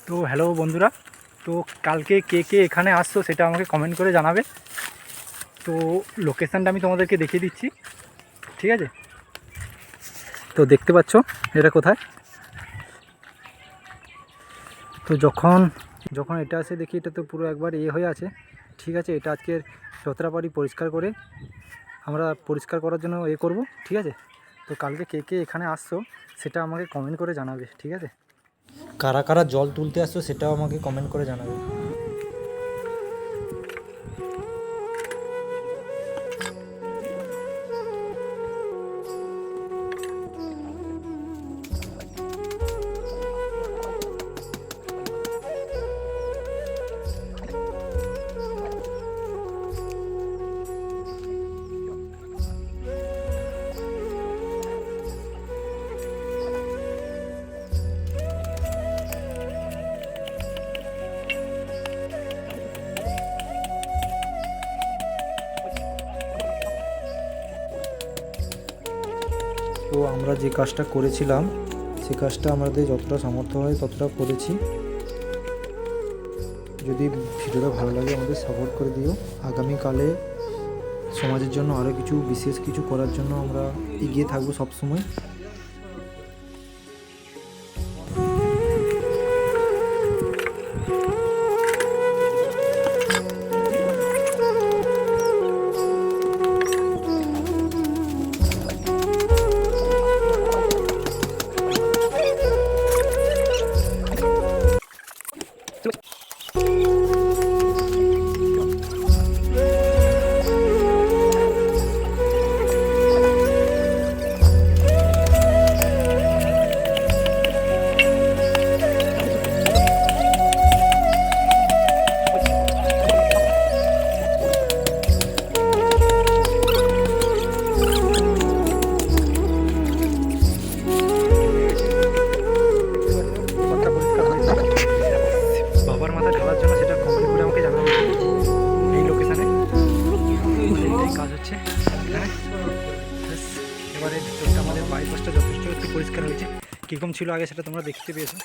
তো হ্যালো বন্ধুরা, তো কালকে কে কে এখানে আসছো সেটা আমাকে কমেন্ট করে জানাবে। তো লোকেশানটা আমি তোমাদেরকে দেখিয়ে দিচ্ছি, ঠিক আছে? তো দেখতে পাচ্ছ এটা কোথায়। তো যখন যখন এটা আসে দেখি এটা তো পুরো একবার হয়ে আছে, ঠিক আছে? এটা আজকের যতটা পারি পরিষ্কার করে আমরা পরিষ্কার করার জন্য করব, ঠিক আছে? তো কালকে কে কে এখানে আসছো সেটা আমাকে কমেন্ট করে জানাবে, ঠিক আছে? কারা কারা জল তুলতে আসছো সেটাও আমাকে কমেন্ট করে জানাবে। তো আমরা যে কাজটা করেছিলাম সে কাজটা আমাদের যতটা সামর্থ্য হয় ততটা করেছি। যদি ভিডিওটা ভালো লাগে আমাদের সাপোর্ট করে দিও। আগামীকালে সমাজের জন্য আরও কিছু বিশেষ কিছু করার জন্য আমরা এগিয়ে থাকবো সবসময়। বাবার মাথা ঢালার জন্য সেটা কমেন্ট করে আমাকে জানাবে এই লোকেশানে। এইটাই কাজ হচ্ছে এখানে। এবারে ভিতরটা আমাদের বাইপাসটা যথেষ্ট একটু পরিষ্কার হয়েছে। কীরকম ছিল আগে সেটা তোমরা দেখতে পেয়েছো।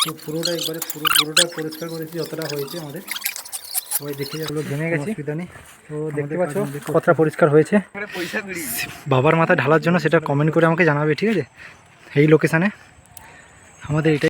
তো পুরোটা একবারে পুরোটা পরিষ্কার করেছি যতটা হয়েছে আমাদের। সবাই দেখে যাচ্ছিল, ঘেমে গেছি, অসুবিধা নেই। তো দেখতে পাচ্ছ কতটা পরিষ্কার হয়েছে। বাবার মাথা ঢালার জন্য সেটা কমেন্ট করে আমাকে জানাবে, ঠিক আছে? এই লোকেশানে আমাদের এটাই।